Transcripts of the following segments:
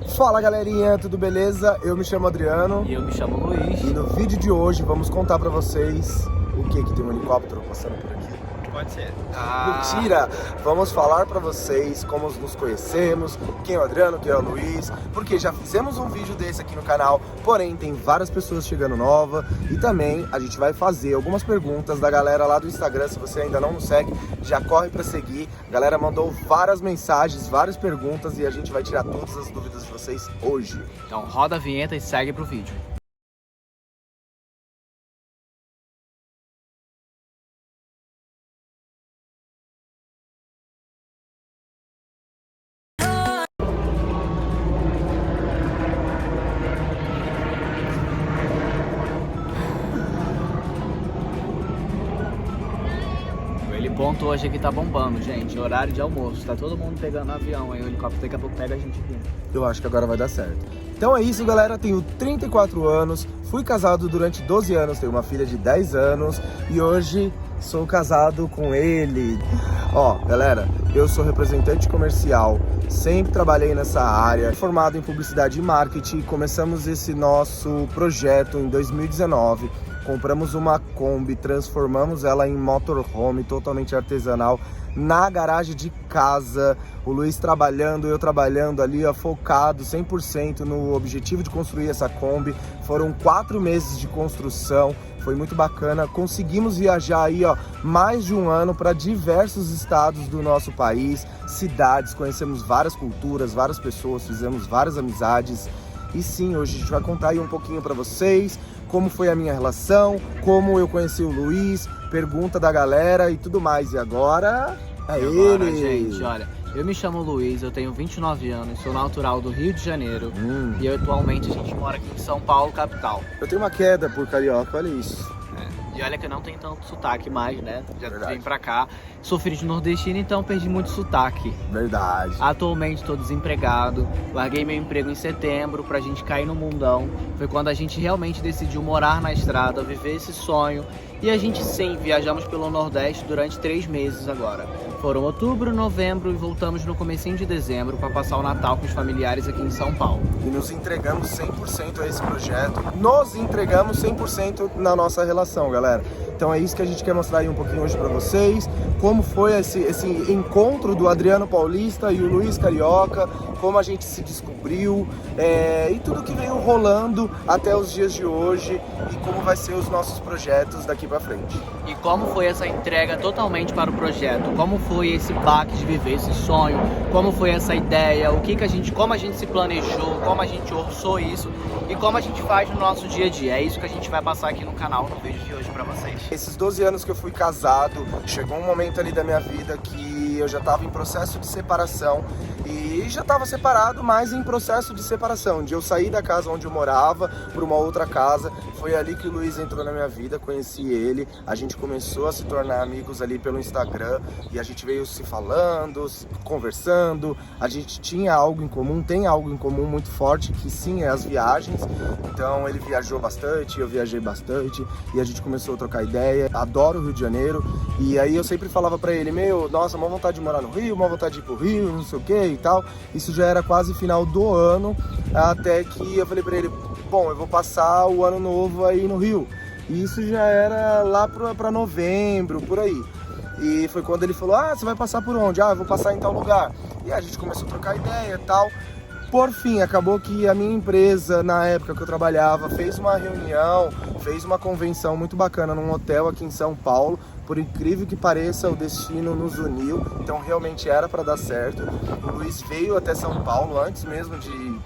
Fala galerinha, tudo beleza? Eu me chamo Adriano. E eu me chamo Luiz. E no vídeo de hoje vamos contar pra vocês o que tem um helicóptero passando por aqui. Pode ser. Mentira! Vamos falar pra vocês como nos conhecemos, quem é o Adriano, quem é o Luiz, porque já fizemos um vídeo desse aqui no canal, porém tem várias pessoas chegando nova e também a gente vai fazer algumas perguntas da galera lá do Instagram. Se você ainda não nos segue, já corre pra seguir. A galera mandou várias mensagens, várias perguntas e a gente vai tirar todas as dúvidas de vocês hoje. Então roda a vinheta e segue pro vídeo. O heliponto hoje aqui tá bombando, gente. Horário de almoço. Tá todo mundo pegando avião aí. O helicóptero daqui a pouco pega a gente aqui. Eu acho que agora vai dar certo. Então é isso, galera. Tenho 34 anos, fui casado durante 12 anos, tenho uma filha de 10 anos e hoje sou casado com ele. Ó, galera, eu sou representante comercial, sempre trabalhei nessa área, formado em publicidade e marketing. Começamos esse nosso projeto em 2019. Compramos uma Kombi, transformamos ela em motorhome totalmente artesanal na garagem de casa. O Luiz trabalhando, eu trabalhando ali, ó, focado 100% no objetivo de construir essa Kombi. Foram 4 meses de construção, foi muito bacana. Conseguimos viajar aí, ó, mais de um ano para diversos estados do nosso país, cidades, conhecemos várias culturas, várias pessoas, fizemos várias amizades. E sim, hoje a gente vai contar aí um pouquinho para vocês como foi a minha relação, como eu conheci o Luiz, pergunta da galera e tudo mais. E agora é ele. Gente, olha, eu me chamo Luiz, eu tenho 29 anos, sou natural do Rio de Janeiro e atualmente a gente mora aqui em São Paulo, capital. Eu tenho uma queda por carioca, olha isso. E olha que eu não tenho tanto sotaque mais, né? Já Verdade. vim pra cá. Sou filho de nordestino, então perdi muito sotaque. Verdade. Atualmente estou desempregado. Larguei meu emprego em setembro pra gente cair no mundão. Foi quando a gente realmente decidiu morar na estrada, viver esse sonho. E a gente sim, viajamos pelo Nordeste durante 3 meses agora. Foram outubro, novembro e voltamos no comecinho de dezembro para passar o Natal com os familiares aqui em São Paulo. E nos entregamos 100% a esse projeto. Nos entregamos 100% na nossa relação, galera. Então é isso que a gente quer mostrar aí um pouquinho hoje pra vocês. Como foi esse encontro do Adriano Paulista e o Luiz Carioca, como a gente se descobriu e tudo que veio rolando até os dias de hoje e como vai ser os nossos projetos daqui pra frente. E como foi essa entrega totalmente para o projeto? Como foi esse baque de viver esse sonho? Como foi essa ideia? Como a gente se planejou? Como a gente orçou isso? E como a gente faz no nosso dia a dia? É isso que a gente vai passar aqui no canal no vídeo de hoje pra vocês. Esses 12 anos que eu fui casado, chegou um momento ali da minha vida que eu já estava em processo de separação e já estava separado, mas em processo de separação, de eu sair da casa onde eu morava para uma outra casa. Foi ali que o Luiz entrou na minha vida, conheci ele, a gente começou a se tornar amigos ali pelo Instagram e a gente veio se falando, conversando, a gente tinha algo em comum, tem algo em comum muito forte, que sim, é as viagens. Então ele viajou bastante, eu viajei bastante e a gente começou a trocar ideia. Adoro o Rio de Janeiro e aí eu sempre falava pra ele, nossa, uma vontade de morar no Rio, uma vontade de ir pro Rio, não sei o que e tal. Isso já era quase final do ano, até que eu falei pra ele, bom, eu vou passar o ano novo aí no Rio. E isso já era lá pra novembro, por aí. E foi quando ele falou, você vai passar por onde? Eu vou passar em tal lugar. E a gente começou a trocar ideia e tal. Por fim, acabou que a minha empresa, na época que eu trabalhava, fez uma reunião, fez uma convenção muito bacana num hotel aqui em São Paulo. Por incrível que pareça, o destino nos uniu, então realmente era para dar certo. O Luiz veio até São Paulo antes mesmo de,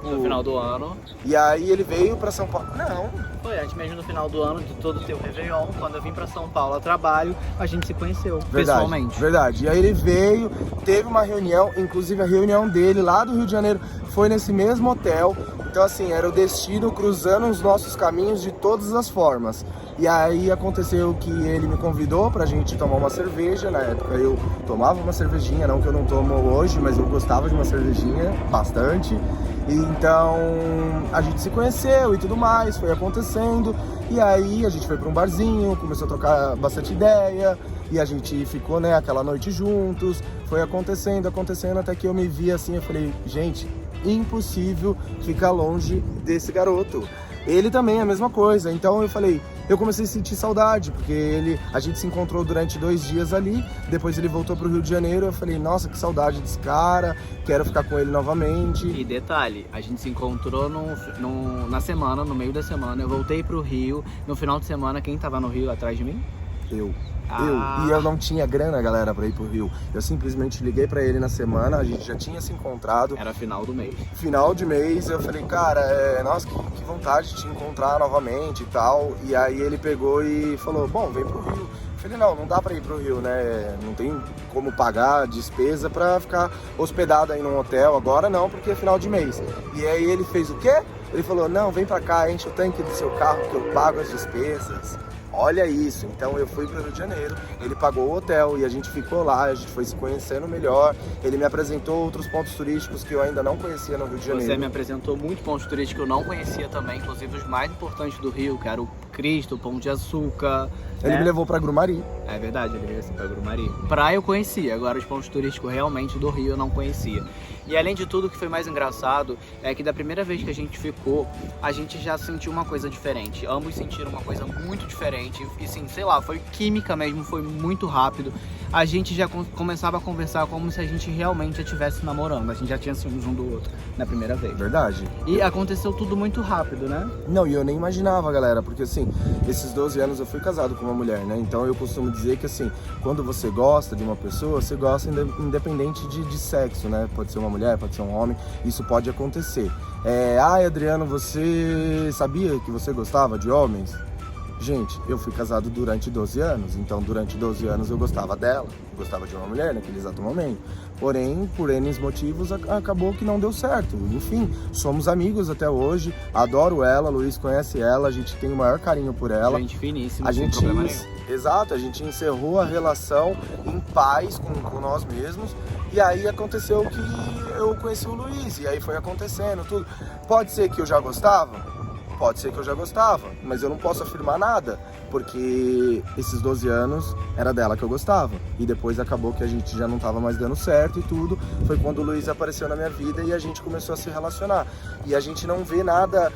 No final do ano. E aí ele veio para São Paulo. Não. Foi antes mesmo no final do ano, de todo o teu Réveillon, quando eu vim pra São Paulo a trabalho, a gente se conheceu pessoalmente. Verdade. E aí ele veio, teve uma reunião, inclusive a reunião dele lá do Rio de Janeiro foi nesse mesmo hotel. Então assim, era o destino cruzando os nossos caminhos de todas as formas. E aí aconteceu que ele me convidou pra gente tomar uma cerveja. Na época eu tomava uma cervejinha, não que eu não tomo hoje, mas eu gostava de uma cervejinha bastante. E então a gente se conheceu e tudo mais, foi acontecendo. E aí a gente foi pra um barzinho, começou a trocar bastante ideia. E a gente ficou, aquela noite juntos. Foi acontecendo, até que eu me vi assim, eu falei, gente, impossível ficar longe desse garoto. Ele também é a mesma coisa, então eu falei, eu comecei a sentir saudade, porque a gente se encontrou durante 2 dias ali, depois ele voltou pro Rio de Janeiro, eu falei, nossa, que saudade desse cara, quero ficar com ele novamente. E detalhe, a gente se encontrou na semana, no meio da semana, eu voltei pro Rio, no final de semana, quem tava no Rio atrás de mim? Eu. E eu não tinha grana, galera, pra ir pro Rio. Eu simplesmente liguei pra ele na semana, a gente já tinha se encontrado. Era final do mês. Final de mês, eu falei, cara, nossa, que vontade de te encontrar novamente e tal. E aí ele pegou e falou, bom, vem pro Rio. Eu falei, não dá pra ir pro Rio, né? Não tem como pagar despesa pra ficar hospedado aí num hotel. Agora não, porque é final de mês. E aí ele fez o quê? Ele falou, não, vem pra cá, enche o tanque do seu carro que eu pago as despesas. Olha isso, então eu fui para o Rio de Janeiro, ele pagou o hotel e a gente ficou lá, a gente foi se conhecendo melhor, ele me apresentou outros pontos turísticos que eu ainda não conhecia no Rio de Janeiro. Você me apresentou muitos pontos turísticos que eu não conhecia também, inclusive os mais importantes do Rio, que era o Cristo, o Pão de Açúcar. Ele me levou para Grumari. É verdade, ele veio assim pra Grumari. Praia eu conhecia, agora os pontos turísticos realmente do Rio eu não conhecia. E além de tudo, o que foi mais engraçado é que da primeira vez que a gente ficou, a gente já sentiu uma coisa diferente. Ambos sentiram uma coisa muito diferente. E sim, sei lá, foi química mesmo, foi muito rápido. A gente já começava a conversar como se a gente realmente já estivesse namorando. A gente já tinha ciúmes um do outro na primeira vez. Verdade. E aconteceu tudo muito rápido, né? Não, e eu nem imaginava, galera, porque assim, esses 12 anos eu fui casado com uma mulher, né? Então eu costumo dizer que assim, quando você gosta de uma pessoa, você gosta independente de sexo, né? Pode ser uma mulher, pode ser um homem, isso pode acontecer. Adriano, você sabia que você gostava de homens? Gente, eu fui casado durante 12 anos, então durante 12 anos eu gostava dela, gostava de uma mulher naquele exato momento. Porém, por N motivos, acabou que não deu certo. Enfim, somos amigos até hoje, adoro ela, Luiz conhece ela, a gente tem o maior carinho por ela. Gente finíssima, sem problema nenhum. Exato, a gente encerrou a relação em paz com nós mesmos. E aí aconteceu que eu conheci o Luiz, e aí foi acontecendo tudo. Pode ser que eu já gostava? Pode ser que eu já gostava, mas eu não posso afirmar nada, porque esses 12 anos era dela que eu gostava. E depois acabou que a gente já não estava mais dando certo e tudo. Foi quando o Luiz apareceu na minha vida e a gente começou a se relacionar. E a gente não vê nada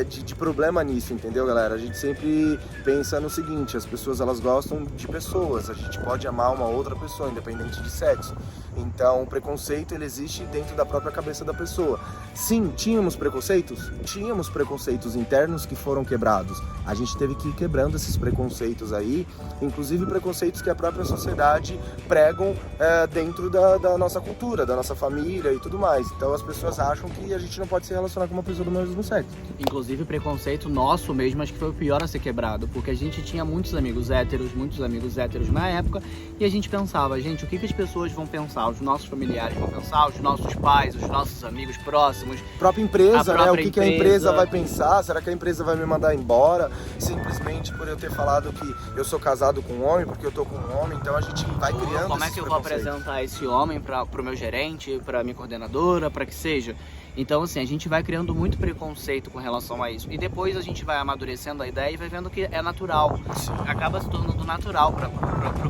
de problema nisso, entendeu, galera? A gente sempre pensa no seguinte, as pessoas elas gostam de pessoas, a gente pode amar uma outra pessoa, independente de sexo. Então o preconceito ele existe dentro da própria cabeça da pessoa. Sim, tínhamos preconceitos? Tínhamos preconceitos internos que foram quebrados. A gente teve que ir quebrando esses preconceitos aí, inclusive preconceitos que a própria sociedade pregam dentro da nossa cultura, da nossa família e tudo mais. Então as pessoas acham que a gente não pode se relacionar com uma pessoa do mesmo sexo. Inclusive preconceito nosso mesmo, acho que foi o pior a ser quebrado, porque a gente tinha muitos amigos héteros na época, e a gente pensava, gente, o que as pessoas vão pensar? Os nossos familiares vão pensar, os nossos pais, os nossos amigos próximos. A própria empresa, né? O que a empresa vai pensar? Será que a empresa vai me mandar embora? Simplesmente por eu ter falado que eu sou casado com um homem, porque eu tô com um homem, então a gente vai criando como é que eu vou apresentar esse homem pro meu gerente, pra minha coordenadora, pra que seja? Então, assim, a gente vai criando muito preconceito com relação a isso. E depois a gente vai amadurecendo a ideia e vai vendo que é natural. Sim. Acaba se tornando natural pro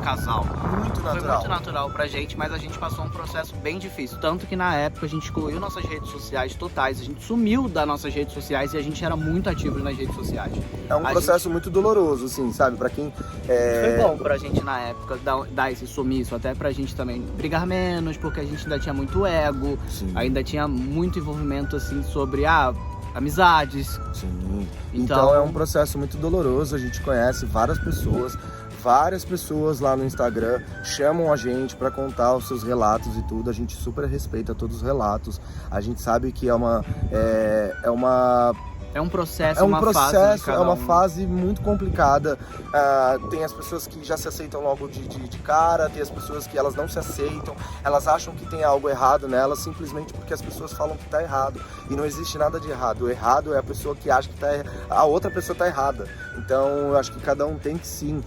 casal. Muito natural. Foi muito natural pra gente, mas a gente passou um processo bem difícil. Tanto que na época a gente excluiu nossas redes sociais totais. A gente sumiu das nossas redes sociais e a gente era muito ativo nas redes sociais. É um processo muito doloroso, assim, sabe? Pra quem... Foi bom pra gente na época dar esse sumiço, até pra gente também brigar menos, porque a gente ainda tinha muito ego, Sim. Ainda tinha muito envolvimento, assim, sobre amizades. Sim. Então é um processo muito doloroso, a gente conhece várias pessoas lá no Instagram chamam a gente para contar os seus relatos e tudo, a gente super respeita todos os relatos, a gente sabe que é um processo, é uma fase muito complicada. Tem as pessoas que já se aceitam logo de cara, tem as pessoas que elas não se aceitam, elas acham que tem algo errado nelas simplesmente porque as pessoas falam que tá errado. E não existe nada de errado. O errado é a pessoa que acha que a outra pessoa tá errada. Então eu acho que cada um tem que sim,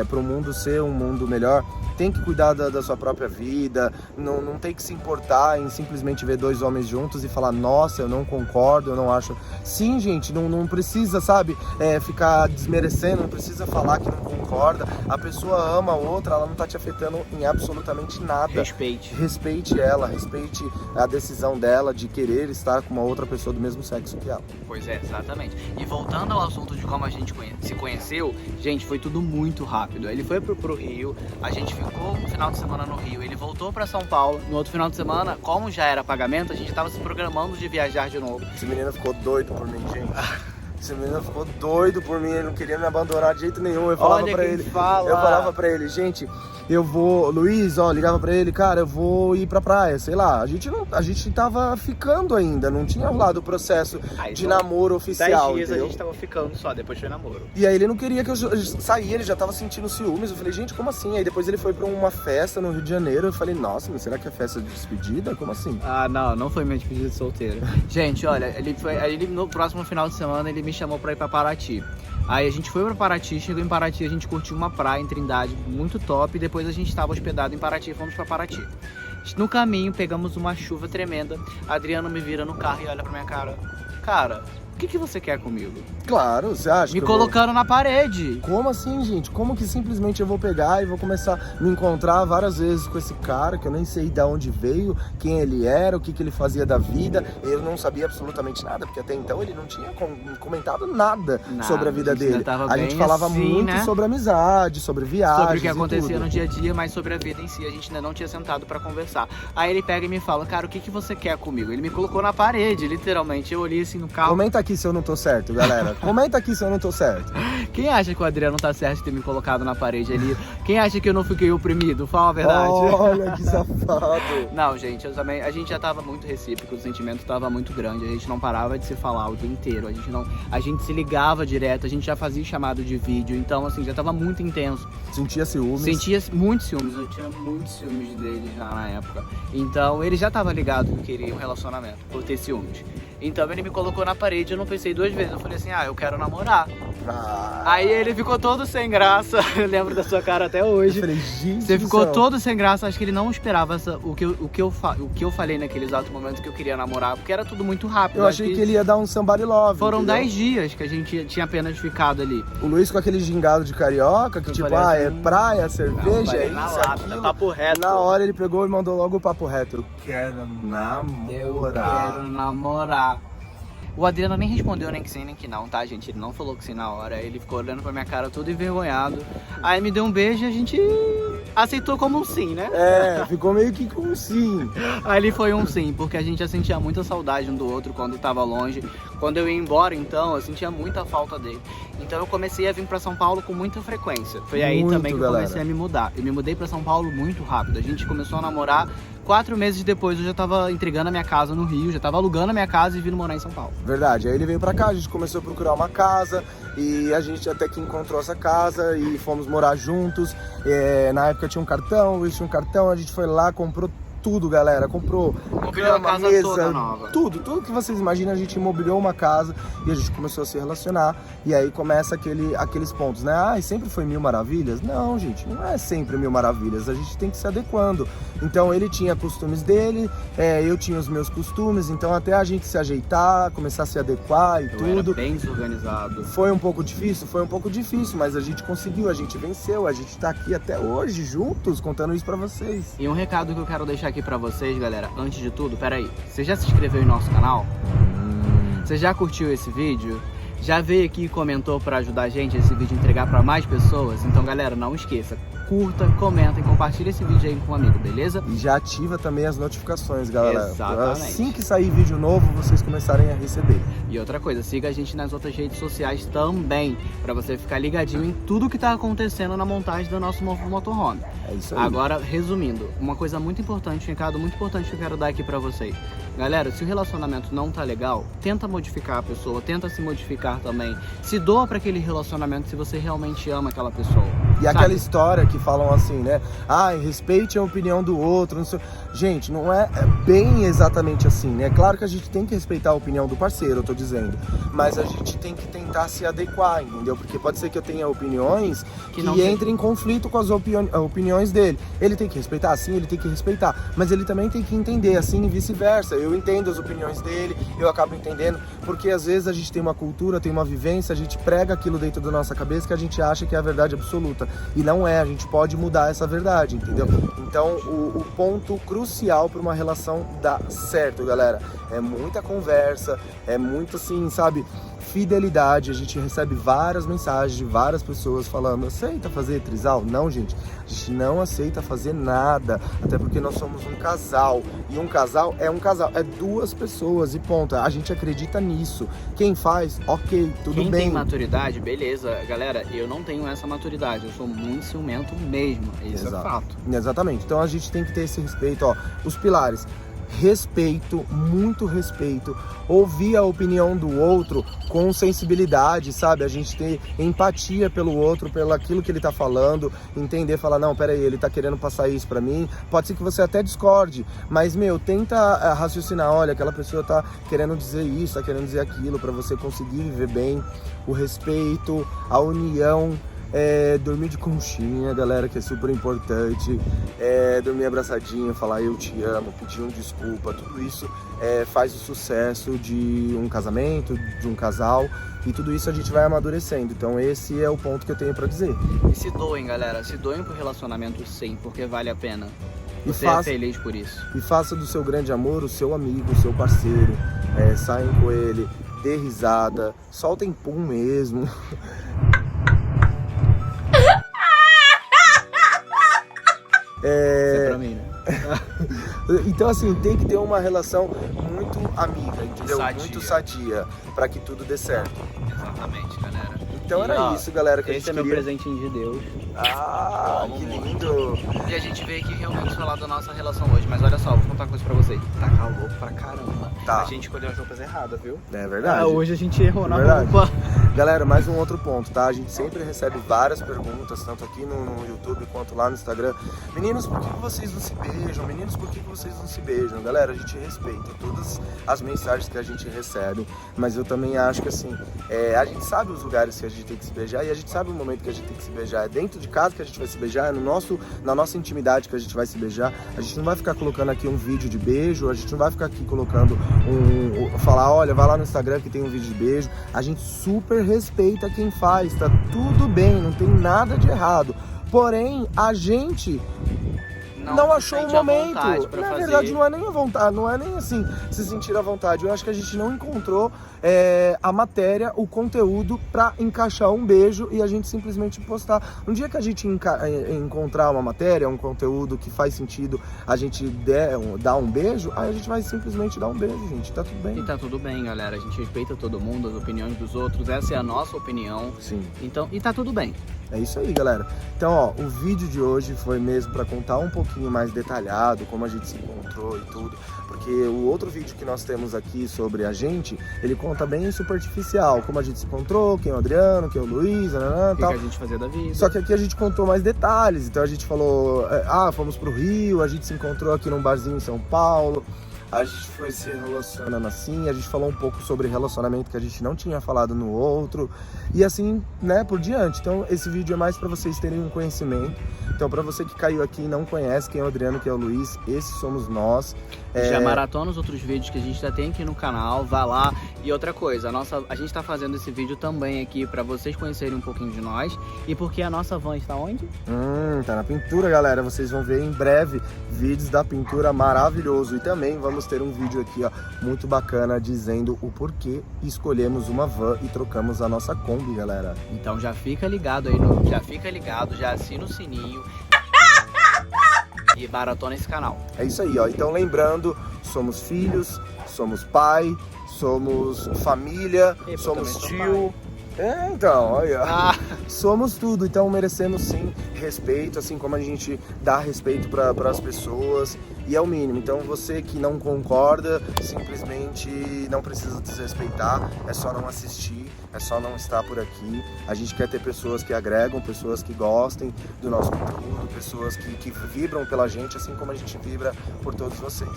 para o mundo ser um mundo melhor, tem que cuidar da sua própria vida, não tem que se importar em simplesmente ver dois homens juntos e falar, nossa, eu não concordo, eu não acho. Sim, gente, não precisa, sabe, ficar desmerecendo, não precisa falar que não concorda. A pessoa ama a outra, ela não tá te afetando em absolutamente nada. Respeite ela, respeite a decisão dela de querer estar com uma outra pessoa do mesmo sexo que ela. Pois é, exatamente. E voltando ao assunto de como a gente se conheceu, gente, foi tudo muito rápido. Ele foi pro Rio, a gente ficou um final de semana no Rio, ele voltou pra São Paulo. No outro final de semana, como já era pagamento, a gente tava se programando de viajar de novo. Esse menino ficou doido por mim, gente. Esse menino ficou doido por mim, ele não queria me abandonar de jeito nenhum. Eu falava pra ele, gente, eu vou, Luiz, ligava pra ele, cara, eu vou ir pra praia, sei lá. A gente tava ficando ainda, não tinha rolado o processo de namoro oficial. 10 dias entendeu? a gente tava ficando só, depois foi namoro. E aí ele não queria que eu saísse, ele já tava sentindo ciúmes. Eu falei, gente, como assim? Aí depois ele foi pra uma festa no Rio de Janeiro. Eu falei, nossa, mas será que é festa de despedida? Como assim? Ah, não foi minha despedida de solteiro. Gente, olha, ele no próximo final de semana ele me chamou pra ir pra Paraty. Aí a gente foi pra Paraty, chegou em Paraty, a gente curtiu uma praia em Trindade, muito top. E depois a gente tava hospedado em Paraty e fomos pra Paraty. No caminho, pegamos uma chuva tremenda. Adriano me vira no carro e olha pra minha cara. Cara, o que você quer comigo? Claro, você acha Me colocando na parede. Como assim, gente? Como que simplesmente eu vou pegar e vou começar a me encontrar várias vezes com esse cara que eu nem sei de onde veio, quem ele era, o que ele fazia da vida. Eu não sabia absolutamente nada, porque até então ele não tinha comentado nada sobre a vida dele. A gente falava assim, muito, né? Sobre amizade, sobre viagens, sobre o que acontecia no dia a dia, mas sobre a vida em si a gente ainda não tinha sentado pra conversar. Aí ele pega e me fala, cara, o que você quer comigo? Ele me colocou na parede, literalmente. Eu olhei assim no carro. Comenta aqui se eu não tô certo, galera. Comenta aqui se eu não tô certo. Quem acha que o Adriano tá certo de ter me colocado na parede ali? Quem acha que eu não fiquei oprimido? Fala a verdade. Olha que safado. Não, gente, a gente já tava muito recíproco, o sentimento tava muito grande, a gente não parava de se falar o dia inteiro, a gente se ligava direto, a gente já fazia chamado de vídeo, então assim, já tava muito intenso. Sentia ciúmes? Sentia muitos ciúmes, eu tinha muitos ciúmes dele já na época. Então ele já tava ligado que queria um relacionamento, por ter ciúmes. Então ele me colocou na parede, eu não pensei 2 vezes, eu falei assim, eu quero namorar. Aí ele ficou todo sem graça, eu lembro da sua cara até hoje. Eu falei, gente, você ficou todo sem graça, acho que ele não esperava o que eu falei naquele exato momento que eu queria namorar, porque era tudo muito rápido. Eu achei que ele ia dar um somebody love. Foram 10 dias que a gente tinha apenas ficado ali. O Luiz com aquele gingado de carioca, que tipo, assim, é praia, cerveja, é na isso, lata, aquilo. papo reto. Na hora ele pegou e mandou logo o papo reto. Eu quero namorar. O Adriano nem respondeu nem que sim, nem que não, tá, gente? Ele não falou que sim na hora. Ele ficou olhando pra minha cara todo envergonhado. Aí me deu um beijo e a gente aceitou como um sim, né? Ficou meio que com um sim. Ali foi um sim, porque a gente já sentia muita saudade um do outro quando tava longe. Quando eu ia embora, então, eu sentia muita falta dele. Então eu comecei a vir pra São Paulo com muita frequência. Foi aí muito, também que eu comecei a me mudar. Eu me mudei pra São Paulo muito rápido. A gente começou a namorar. 4 meses depois eu já tava entregando a minha casa no Rio, já tava alugando a minha casa e vindo morar em São Paulo. Verdade, aí ele veio pra cá, a gente começou a procurar uma casa e a gente até que encontrou essa casa e fomos morar juntos. Na época tinha um cartão, Luiz tinha um cartão, a gente foi lá, comprou tudo, galera. Comprou cama, mesa, tudo que vocês imaginam. A gente imobiliou uma casa e a gente começou a se relacionar. E aí começa aqueles pontos, né? Sempre foi 1000 maravilhas? Não, gente, não é sempre 1000 maravilhas. A gente tem que se adequando. Então ele tinha costumes dele, eu tinha os meus costumes. Então até a gente se ajeitar, começar a se adequar e tudo. Era bem desorganizado. Foi um pouco difícil, mas a gente conseguiu, a gente venceu. A gente tá aqui até hoje juntos, contando isso pra vocês. E um recado que eu quero deixar aqui pra vocês, galera, antes de tudo, peraí, você já se inscreveu em nosso canal? Você já curtiu esse vídeo? Já veio aqui e comentou pra ajudar a gente esse vídeo a entregar pra mais pessoas? Então, galera, não esqueça, curta, comenta e compartilha esse vídeo aí com um amigo, beleza? E já ativa também as notificações, galera. Exatamente. Assim que sair vídeo novo, vocês começarem a receber. E outra coisa, siga a gente nas outras redes sociais também, pra você ficar ligadinho em tudo que tá acontecendo na montagem do nosso novo motorhome. É isso aí. Agora, resumindo, uma coisa muito importante, um recado muito importante que eu quero dar aqui pra vocês. Galera, se o relacionamento não tá legal, tenta modificar a pessoa, tenta se modificar também. Se doa pra aquele relacionamento se você realmente ama aquela pessoa. E aquela história que falam assim, né? Respeite a opinião do outro. Não sei. Gente, não é bem exatamente assim, né? Claro que a gente tem que respeitar a opinião do parceiro, eu tô dizendo. Mas a gente tem que tentar tentar se adequar, entendeu? Porque pode ser que eu tenha opiniões que não entrem em conflito com as opiniões dele. Ele tem que respeitar, sim, ele tem que respeitar, mas ele também tem que entender, assim e vice-versa. Eu entendo as opiniões dele, eu acabo entendendo, porque às vezes a gente tem uma cultura, tem uma vivência, a gente prega aquilo dentro da nossa cabeça que a gente acha que é a verdade absoluta, e não é, a gente pode mudar essa verdade, entendeu? Então o ponto crucial para uma relação dar certo, galera, é muita conversa, é muito assim, sabe, fidelidade. A gente recebe várias mensagens de várias pessoas falando: aceita fazer trisal? Não, gente, a gente não aceita fazer nada, até porque nós somos um casal, e um casal, é duas pessoas e ponto. A gente acredita nisso. Quem faz, ok, tudo Quem bem. tem maturidade, beleza. Galera, eu não tenho essa maturidade, eu sou muito ciumento mesmo, isso Exato. é fato. Exatamente, então a gente tem que ter esse respeito, ó, os pilares: respeito, muito respeito, ouvir a opinião do outro com sensibilidade, sabe? A gente ter empatia pelo outro, pelo aquilo que ele tá falando, entender, falar: não, peraí, ele tá querendo passar isso pra mim. Pode ser que você até discorde, mas, meu, tenta raciocinar: olha, aquela pessoa tá querendo dizer isso, tá querendo dizer aquilo, pra você conseguir viver bem. O respeito, a união. Dormir de conchinha, galera, que é super importante, dormir abraçadinho, falar eu te amo, pedir um desculpa, tudo isso faz o sucesso de um casamento, de um casal, e tudo isso a gente vai amadurecendo. Então esse é o ponto que eu tenho pra dizer. E se doem, galera, se doem pro relacionamento, sim, porque vale a pena. E Você é feliz por isso. E faça do seu grande amor o seu amigo, o seu parceiro, saiam com ele, dê risada, soltem pum mesmo. Isso é pra mim, né? Então, assim, tem que ter uma relação muito amiga, entendeu? Sadia. Muito sadia, pra que tudo dê certo. Exatamente, galera. Então era isso, galera, que a gente Esse é meu queria. presentinho de Deus. Ah, que lindo! E a gente veio aqui realmente falar da nossa relação hoje. Mas olha só, vou contar uma coisa pra vocês. Tá calor pra caramba. Tá. A gente escolheu as roupas erradas, viu? É verdade. Hoje a gente errou na Verdade. roupa. Galera, mais um outro ponto, tá? A gente sempre recebe várias perguntas, tanto aqui no YouTube quanto lá no Instagram. Meninos, por que vocês não se beijam? Meninos, por que vocês não se beijam? Galera, a gente respeita todas as mensagens que a gente recebe, mas eu também acho que, assim, a gente sabe os lugares que a gente tem que se beijar, e a gente sabe o momento que a gente tem que se beijar. É dentro de casa que a gente vai se beijar, é na nossa intimidade que a gente vai se beijar. A gente não vai ficar colocando aqui um vídeo de beijo, a gente não vai ficar aqui colocando falar: olha, vai lá no Instagram que tem um vídeo de beijo. A gente super respeita quem faz, tá tudo bem, não tem nada de errado. Porém, a gente não achou o momento. Na verdade, não é nem a vontade, não é nem assim se sentir à vontade. Eu acho que a gente não encontrou a matéria, o conteúdo pra encaixar um beijo e a gente simplesmente postar. Um dia que a gente encontrar uma matéria, um conteúdo que faz sentido, a gente dar um beijo, aí a gente vai simplesmente dar um beijo, gente. Tá tudo bem. E tá tudo bem, galera. A gente respeita todo mundo, as opiniões dos outros. Essa é a nossa opinião. Sim. Então, e tá tudo bem. É isso aí, galera. Então, ó, o vídeo de hoje foi mesmo para contar um pouquinho mais detalhado como a gente se encontrou e tudo, porque o outro vídeo que nós temos aqui sobre a gente, ele conta bem superficial, como a gente se encontrou, quem é o Adriano, quem é o Luiz, O tal. que a gente fazia da vida. Só que aqui a gente contou mais detalhes, então a gente falou, fomos pro Rio, a gente se encontrou aqui num barzinho em São Paulo, a gente foi se relacionando assim, a gente falou um pouco sobre relacionamento que a gente não tinha falado no outro, e assim, né, por diante. Então esse vídeo é mais para vocês terem um conhecimento. Então, para você que caiu aqui e não conhece quem é o Adriano, quem é o Luiz, esses somos nós. Já maratona os outros vídeos que a gente já tem aqui no canal, vai lá. E outra coisa, a gente tá fazendo esse vídeo também aqui para vocês conhecerem um pouquinho de nós. E porque a nossa van está onde? Tá na pintura, galera. Vocês vão ver em breve vídeos da pintura maravilhoso. E também vamos ter um vídeo aqui, ó, muito bacana, dizendo o porquê escolhemos uma van e trocamos a nossa Kombi, galera. Então já fica ligado aí, já assina o sininho e maratona esse canal. É isso aí, ó. Então lembrando, somos filhos, somos pai, somos família, Eu somos também sou tio. Então, olha. Ah. Somos tudo, então merecemos sim respeito, assim como a gente dá respeito para as pessoas, e é o mínimo. Então você que não concorda, simplesmente não precisa desrespeitar, é só não assistir. é só não estar por aqui. A gente quer ter pessoas que agregam, pessoas que gostem do nosso conteúdo, pessoas que vibram pela gente, assim como a gente vibra por todos vocês.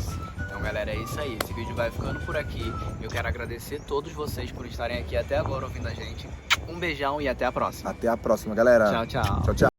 Então, galera, é isso aí. Esse vídeo vai ficando por aqui. Eu quero agradecer todos vocês por estarem aqui até agora ouvindo a gente. Um beijão e até a próxima. Até a próxima, galera. Tchau, tchau. Tchau, tchau.